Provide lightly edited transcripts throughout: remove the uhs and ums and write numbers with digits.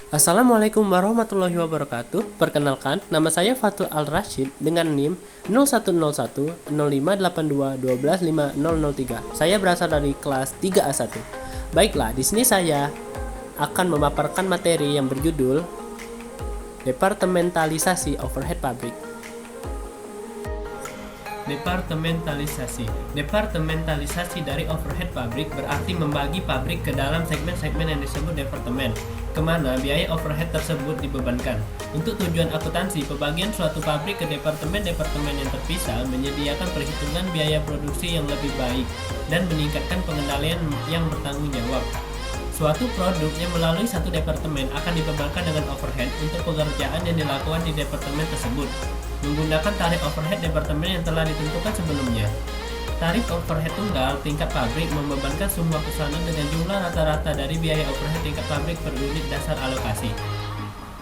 Assalamualaikum warahmatullahi wabarakatuh. Perkenalkan, nama saya Fatul Al-Rashid dengan NIM 0101-0582-125003. Saya berasal dari kelas 3A1. Baiklah, di sini saya akan memaparkan materi yang berjudul Departementalisasi Overhead Pabrik. Departementalisasi dari overhead pabrik berarti membagi pabrik ke dalam segmen-segmen yang disebut departemen, kemana biaya overhead tersebut dibebankan. Untuk tujuan akuntansi, pembagian suatu pabrik ke departemen-departemen yang terpisah menyediakan perhitungan biaya produksi yang lebih baik dan meningkatkan pengendalian yang bertanggung jawab. Suatu produk yang melalui satu departemen akan dibebankan dengan overhead untuk pekerjaan yang dilakukan di departemen tersebut, menggunakan tarif overhead departemen yang telah ditentukan sebelumnya. Tarif overhead tunggal tingkat pabrik membebankan semua pesanan dengan jumlah rata-rata dari biaya overhead tingkat pabrik per unit dasar alokasi.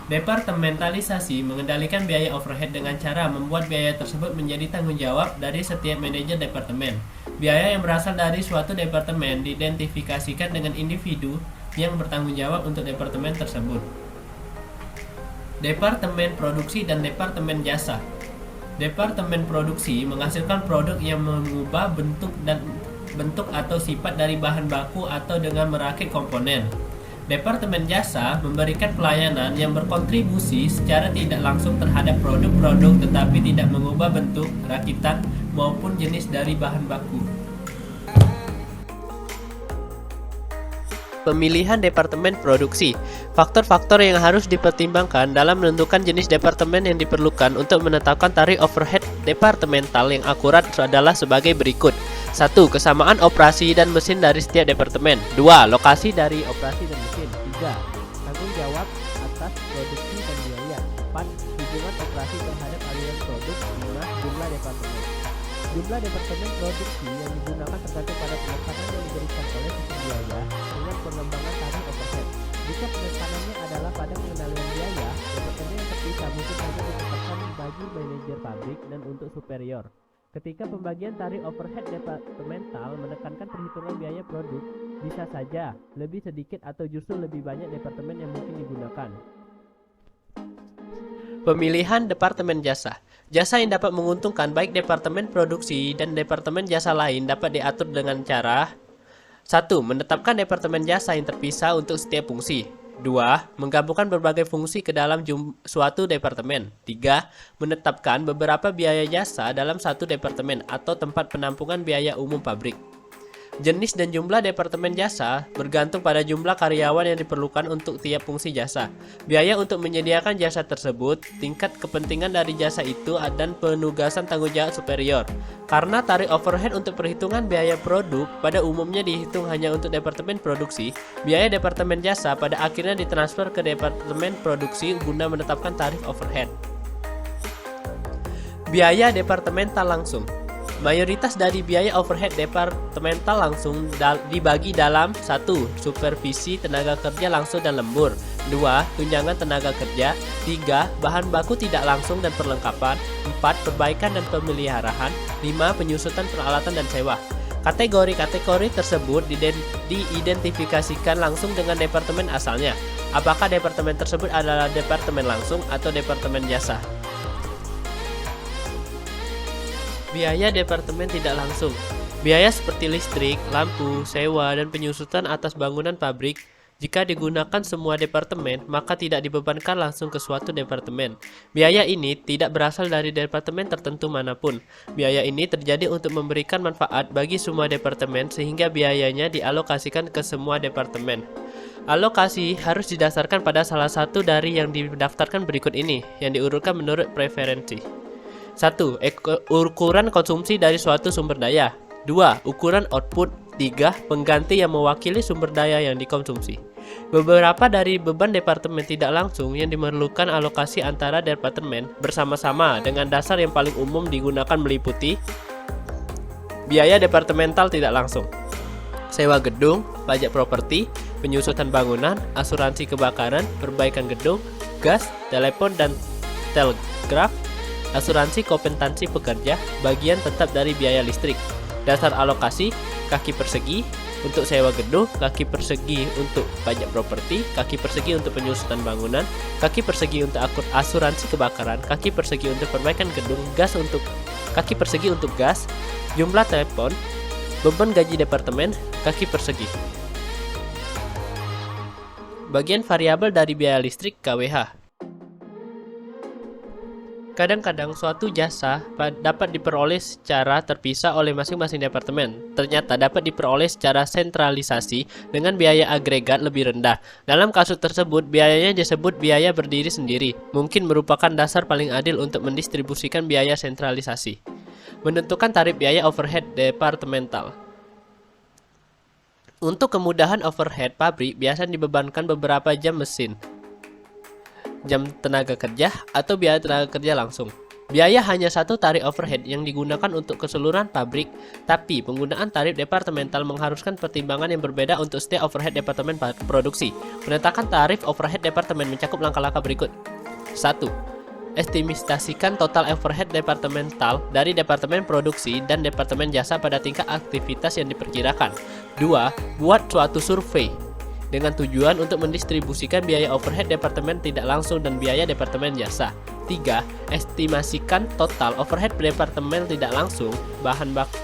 Departementalisasi mengendalikan biaya overhead dengan cara membuat biaya tersebut menjadi tanggung jawab dari setiap manajer departemen. Biaya yang berasal dari suatu departemen diidentifikasikan dengan individu yang bertanggung jawab untuk departemen tersebut. Departemen produksi dan departemen jasa. Departemen produksi menghasilkan produk yang mengubah bentuk atau sifat dari bahan baku atau dengan merakit komponen. Departemen jasa memberikan pelayanan yang berkontribusi secara tidak langsung terhadap produk-produk tetapi tidak mengubah bentuk, rakitan, maupun jenis dari bahan baku. Pemilihan departemen produksi. Faktor-faktor yang harus dipertimbangkan dalam menentukan jenis departemen yang diperlukan untuk menetapkan tarif overhead departemental yang akurat adalah sebagai berikut. 1. Kesamaan operasi dan mesin dari setiap departemen. 2. Lokasi dari operasi dan mesin. 3. Tanggung jawab atas produksi dan biaya. 4. Hubungan operasi terhadap aliran produk. 5. Jumlah departemen. Jumlah departemen produksi yang digunakan tergantung pada penekanan yang diberikan oleh sistem biaya dengan pengembangan tarif overhead. Jika penekanannya adalah pada pengendalian biaya, departemen yang terpisah mungkin saja ditetapkan bagi manajer pabrik dan untuk superior. Ketika pembagian tarif overhead departemental menekankan perhitungan biaya produk, bisa saja lebih sedikit atau justru lebih banyak departemen yang mungkin digunakan. Pemilihan departemen jasa. Jasa yang dapat menguntungkan baik departemen produksi dan departemen jasa lain dapat diatur dengan cara 1. Menetapkan departemen jasa yang terpisah untuk setiap fungsi. 2. Menggabungkan berbagai fungsi ke dalam suatu departemen. 3. Menetapkan beberapa biaya jasa dalam satu departemen atau tempat penampungan biaya umum pabrik. Jenis dan jumlah departemen jasa bergantung pada jumlah karyawan yang diperlukan untuk tiap fungsi jasa, biaya untuk menyediakan jasa tersebut, tingkat kepentingan dari jasa itu, dan penugasan tanggung jawab superior. Karena tarif overhead untuk perhitungan biaya produk pada umumnya dihitung hanya untuk departemen produksi, biaya departemen jasa pada akhirnya ditransfer ke departemen produksi guna menetapkan tarif overhead. Biaya departemental langsung. Mayoritas dari biaya overhead departemental langsung dibagi dalam 1. Supervisi tenaga kerja langsung dan lembur. 2. Tunjangan tenaga kerja. 3. Bahan baku tidak langsung dan perlengkapan. 4. Perbaikan dan pemeliharaan. 5. Penyusutan peralatan dan sewa. Kategori-kategori tersebut diidentifikasikan langsung dengan departemen asalnya. Apakah departemen tersebut adalah departemen langsung atau departemen jasa? Biaya departemen tidak langsung. Biaya seperti listrik, lampu, sewa, dan penyusutan atas bangunan pabrik, jika digunakan semua departemen, maka tidak dibebankan langsung ke suatu departemen. Biaya ini tidak berasal dari departemen tertentu manapun. Biaya ini terjadi untuk memberikan manfaat bagi semua departemen sehingga biayanya dialokasikan ke semua departemen. Alokasi harus didasarkan pada salah satu dari yang didaftarkan berikut ini, yang diurutkan menurut preferensi. 1. Ukuran konsumsi dari suatu sumber daya. 2. Ukuran output. 3. Pengganti yang mewakili sumber daya yang dikonsumsi. Beberapa dari beban departemen tidak langsung yang dimerlukan alokasi antara departemen bersama-sama dengan dasar yang paling umum digunakan meliputi biaya departemental tidak langsung, sewa gedung, pajak properti, penyusutan bangunan, asuransi kebakaran, perbaikan gedung, gas, telepon dan telegraf, asuransi kompetensi pekerja, bagian tetap dari biaya listrik, dasar alokasi, kaki persegi, untuk sewa gedung, kaki persegi untuk pajak properti, kaki persegi untuk penyusutan bangunan, kaki persegi untuk asuransi kebakaran, kaki persegi untuk perbaikan gedung, kaki persegi untuk gas, jumlah telepon, beban gaji departemen, kaki persegi. Bagian variabel dari biaya listrik KWH. Kadang-kadang suatu jasa dapat diperoleh secara terpisah oleh masing-masing departemen. Ternyata dapat diperoleh secara sentralisasi dengan biaya agregat lebih rendah. Dalam kasus tersebut, biayanya disebut biaya berdiri sendiri. Mungkin merupakan dasar paling adil untuk mendistribusikan biaya sentralisasi. Menentukan tarif biaya overhead departemental. Untuk kemudahan overhead pabrik biasanya dibebankan beberapa jam mesin, jam tenaga kerja, atau biaya tenaga kerja langsung. Biaya hanya satu tarif overhead yang digunakan untuk keseluruhan pabrik, tapi penggunaan tarif departemental mengharuskan pertimbangan yang berbeda untuk setiap overhead departemen produksi. Penetapan tarif overhead departemen mencakup langkah-langkah berikut. 1. Estimasikan total overhead departemental dari departemen produksi dan departemen jasa pada tingkat aktivitas yang diperkirakan. 2. Buat suatu survei dengan tujuan untuk mendistribusikan biaya overhead departemen tidak langsung dan biaya departemen jasa. 3. Estimasikan total overhead departemen tidak langsung,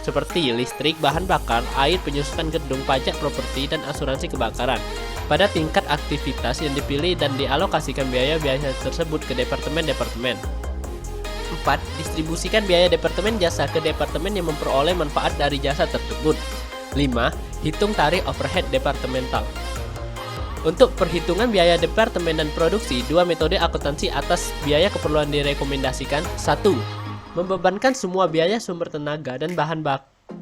seperti listrik, bahan bakar, air, penyusutan gedung, pajak properti, dan asuransi kebakaran, pada tingkat aktivitas yang dipilih dan dialokasikan biaya-biaya tersebut ke departemen-departemen. 4. Distribusikan biaya departemen jasa ke departemen yang memperoleh manfaat dari jasa tersebut. 5. Hitung tarif overhead departemental. Untuk perhitungan biaya departemen dan produksi, dua metode akuntansi atas biaya keperluan direkomendasikan. 1. Membebankan semua biaya sumber tenaga dan bahan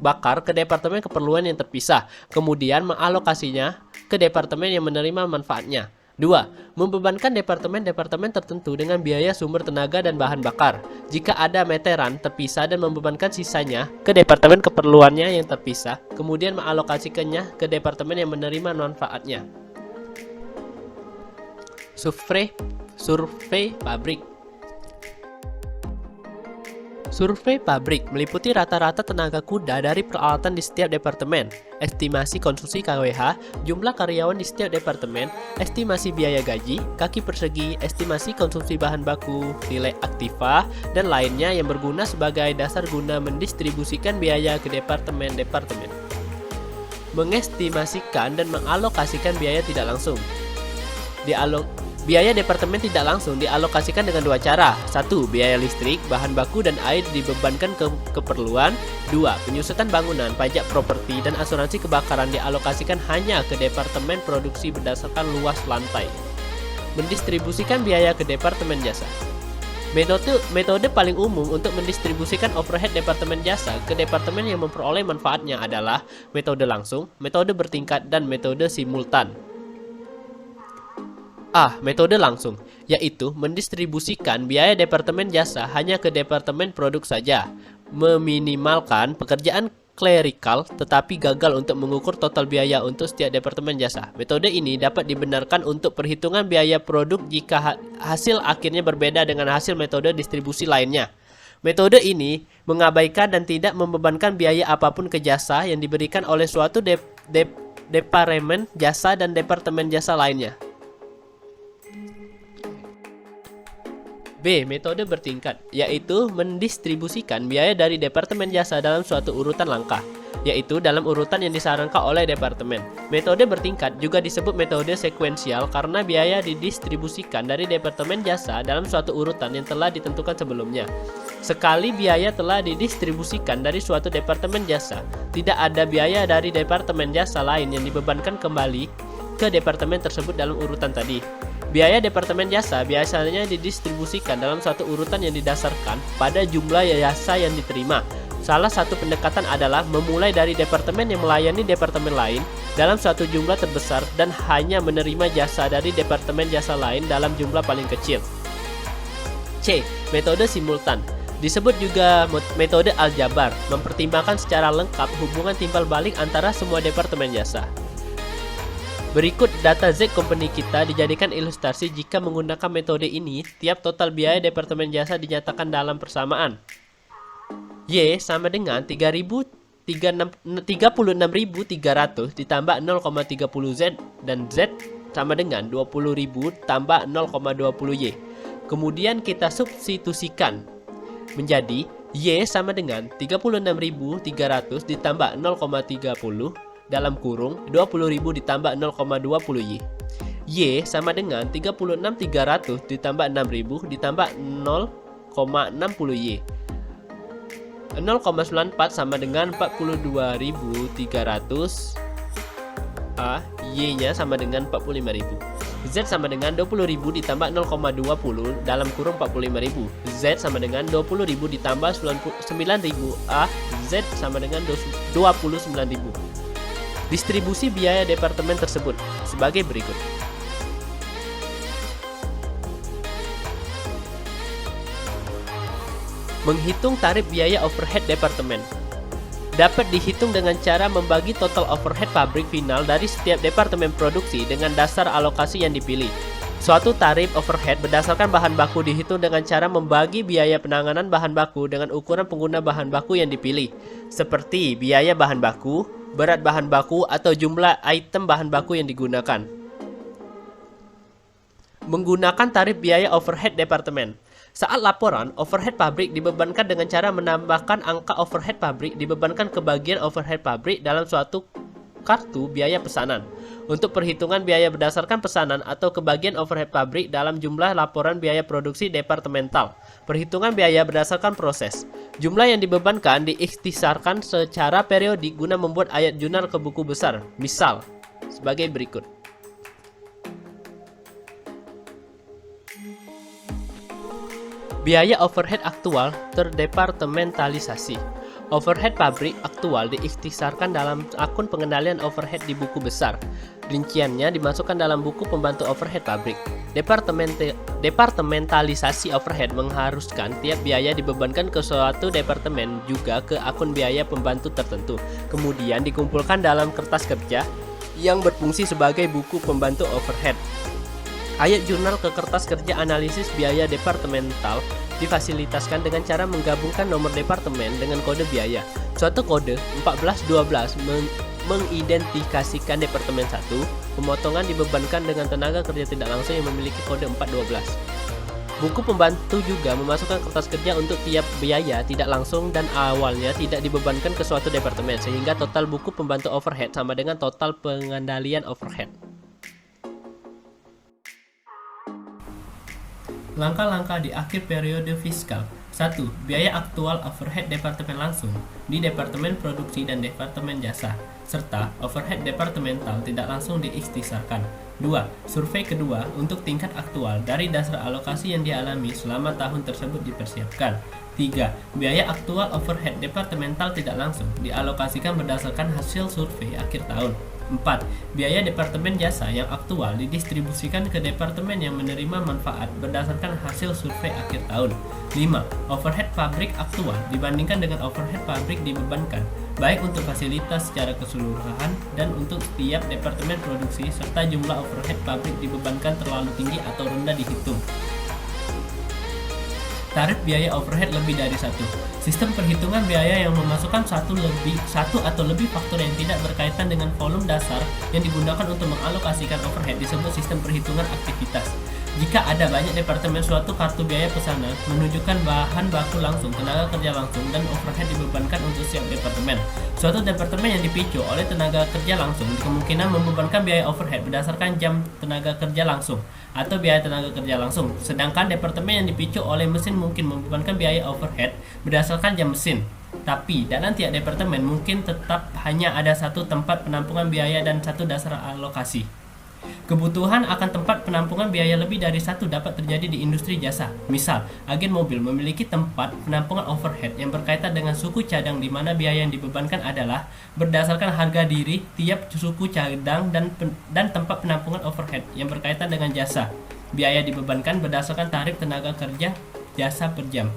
bakar ke departemen keperluan yang terpisah, kemudian mengalokasinya ke departemen yang menerima manfaatnya. 2. Membebankan departemen-departemen tertentu dengan biaya sumber tenaga dan bahan bakar, jika ada meteran terpisah, dan membebankan sisanya ke departemen keperluannya yang terpisah, kemudian mengalokasikannya ke departemen yang menerima manfaatnya. Survei pabrik. Survei pabrik meliputi rata-rata tenaga kuda dari peralatan di setiap departemen, estimasi konsumsi KWH, jumlah karyawan di setiap departemen, estimasi biaya gaji, kaki persegi, estimasi konsumsi bahan baku, nilai aktiva, dan lainnya yang berguna sebagai dasar guna mendistribusikan biaya ke departemen-departemen. Mengestimasikan dan mengalokasikan biaya tidak langsung. Biaya departemen tidak langsung dialokasikan dengan dua cara. 1. Biaya listrik, bahan baku, dan air dibebankan ke keperluan. 2. Penyusutan bangunan, pajak properti, dan asuransi kebakaran dialokasikan hanya ke departemen produksi berdasarkan luas lantai. Mendistribusikan biaya ke departemen jasa. Metode paling umum untuk mendistribusikan overhead departemen jasa ke departemen yang memperoleh manfaatnya adalah metode langsung, metode bertingkat, dan metode simultan. Metode langsung, yaitu mendistribusikan biaya departemen jasa hanya ke departemen produk saja, meminimalkan pekerjaan klerikal tetapi gagal untuk mengukur total biaya untuk setiap departemen jasa. Metode ini dapat dibenarkan untuk perhitungan biaya produk jika hasil akhirnya berbeda dengan hasil metode distribusi lainnya. Metode ini mengabaikan dan tidak membebankan biaya apapun ke jasa yang diberikan oleh suatu departemen jasa dan departemen jasa lainnya. B. Metode bertingkat, yaitu mendistribusikan biaya dari departemen jasa dalam suatu urutan langkah, yaitu dalam urutan yang disarankan oleh departemen. Metode bertingkat juga disebut metode sekuensial karena biaya didistribusikan dari departemen jasa dalam suatu urutan yang telah ditentukan sebelumnya. Sekali biaya telah didistribusikan dari suatu departemen jasa, tidak ada biaya dari departemen jasa lain yang dibebankan kembali ke departemen tersebut dalam urutan tadi. Biaya departemen jasa biasanya didistribusikan dalam suatu urutan yang didasarkan pada jumlah jasa yang diterima. Salah satu pendekatan adalah memulai dari departemen yang melayani departemen lain dalam suatu jumlah terbesar dan hanya menerima jasa dari departemen jasa lain dalam jumlah paling kecil. C. Metode simultan. Disebut juga metode aljabar, mempertimbangkan secara lengkap hubungan timbal balik antara semua departemen jasa. Berikut data Z company kita dijadikan ilustrasi jika menggunakan metode ini, tiap total biaya departemen jasa dinyatakan dalam persamaan. Y sama dengan 3.300 36.300 ditambah 0,30 Z dan Z sama dengan 20.000 tambah 0,20 Y. Kemudian kita substitusikan menjadi Y sama dengan 36.300 ditambah 0,30 dalam kurung 20.000 ditambah 0,20 Y. Y sama dengan 36.300 ditambah 6.000 ditambah 0,60 Y. 0,94 sama dengan 42.300. Y-nya sama dengan 45.000. Z sama dengan 20.000 ditambah 0,20 dalam kurung 45.000. Z sama dengan 20.000 ditambah 9.000. Z sama dengan 29.000. Distribusi biaya departemen tersebut sebagai berikut. Menghitung tarif biaya overhead departemen dapat dihitung dengan cara membagi total overhead pabrik final dari setiap departemen produksi dengan dasar alokasi yang dipilih. Suatu tarif overhead berdasarkan bahan baku dihitung dengan cara membagi biaya penanganan bahan baku dengan ukuran pengguna bahan baku yang dipilih, seperti biaya bahan baku, berat bahan baku, atau jumlah item bahan baku yang digunakan. Menggunakan tarif biaya overhead departemen. Saat laporan, overhead pabrik dibebankan dengan cara menambahkan angka overhead pabrik dibebankan ke bagian overhead pabrik dalam suatu kartu biaya pesanan. Untuk perhitungan biaya berdasarkan pesanan atau kebagian overhead pabrik dalam jumlah laporan biaya produksi departemental. Perhitungan biaya berdasarkan proses. Jumlah yang dibebankan diikhtisarkan secara periodik guna membuat ayat jurnal ke buku besar. Misal, sebagai berikut. Biaya overhead aktual terdepartementalisasi. Overhead pabrik aktual diikhtisarkan dalam akun pengendalian overhead di buku besar. Rinciannya dimasukkan dalam buku pembantu overhead pabrik. Departementalisasi overhead mengharuskan tiap biaya dibebankan ke suatu departemen juga ke akun biaya pembantu tertentu. Kemudian dikumpulkan dalam kertas kerja yang berfungsi sebagai buku pembantu overhead. Ayat jurnal ke kertas kerja analisis biaya departemental difasilitaskan dengan cara menggabungkan nomor departemen dengan kode biaya. Suatu kode 1412 mengidentifikasikan departemen 1, pemotongan dibebankan dengan tenaga kerja tidak langsung yang memiliki kode 412. Buku pembantu juga memasukkan kertas kerja untuk tiap biaya tidak langsung dan awalnya tidak dibebankan ke suatu departemen, sehingga total buku pembantu overhead sama dengan total pengendalian overhead. Langkah-langkah di akhir periode fiskal. 1. Biaya aktual overhead departemen langsung di departemen produksi dan departemen jasa, serta overhead departemental tidak langsung diikhtisarkan. 2. Survei kedua untuk tingkat aktual dari dasar alokasi yang dialami selama tahun tersebut dipersiapkan. 3. Biaya aktual overhead departemental tidak langsung dialokasikan berdasarkan hasil survei akhir tahun. 4. Biaya departemen jasa yang aktual didistribusikan ke departemen yang menerima manfaat berdasarkan hasil survei akhir tahun. 5. Overhead pabrik aktual dibandingkan dengan overhead pabrik dibebankan, baik untuk fasilitas secara keseluruhan dan untuk setiap departemen produksi, serta jumlah overhead pabrik dibebankan terlalu tinggi atau rendah dihitung. Tarif biaya overhead lebih dari satu. Sistem perhitungan biaya yang memasukkan satu atau lebih faktor yang tidak berkaitan dengan volume dasar yang digunakan untuk mengalokasikan overhead disebut sistem perhitungan aktivitas. Jika ada banyak departemen, suatu kartu biaya pesanan menunjukkan bahan baku langsung, tenaga kerja langsung, dan overhead dibebankan untuk setiap departemen. Suatu departemen yang dipicu oleh tenaga kerja langsung kemungkinan membebankan biaya overhead berdasarkan jam tenaga kerja langsung atau biaya tenaga kerja langsung, sedangkan departemen yang dipicu oleh mesin mungkin membebankan biaya overhead berdasarkan jam mesin. Tapi dalam tiap departemen mungkin tetap hanya ada satu tempat penampungan biaya dan satu dasar alokasi. Kebutuhan akan tempat penampungan biaya lebih dari satu dapat terjadi di industri jasa. Misal, agen mobil memiliki tempat penampungan overhead yang berkaitan dengan suku cadang di mana biaya yang dibebankan adalah berdasarkan harga diri tiap suku cadang dan tempat penampungan overhead yang berkaitan dengan jasa. Biaya dibebankan berdasarkan tarif tenaga kerja jasa per jam.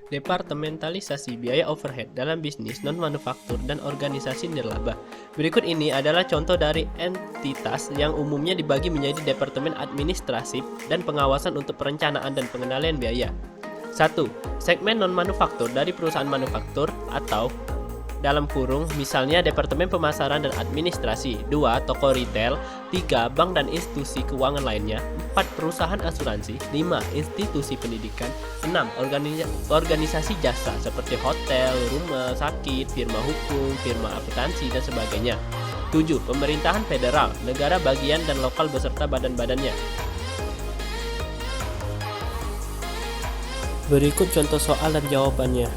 Departementalisasi biaya overhead dalam bisnis non-manufaktur dan organisasi nirlaba. Berikut ini adalah contoh dari entitas yang umumnya dibagi menjadi departemen administratif dan pengawasan untuk perencanaan dan pengendalian biaya. 1. Segmen non-manufaktur dari perusahaan manufaktur atau dalam kurung misalnya Departemen Pemasaran dan Administrasi. 2. Toko retail. 3. Bank dan institusi keuangan lainnya. 4. Perusahaan asuransi. 5. Institusi pendidikan. 6. Organisasi jasa seperti hotel, rumah sakit, firma hukum, firma akuntansi, dan sebagainya. 7. Pemerintahan federal, negara bagian dan lokal beserta badan-badannya. Berikut contoh soal dan jawabannya.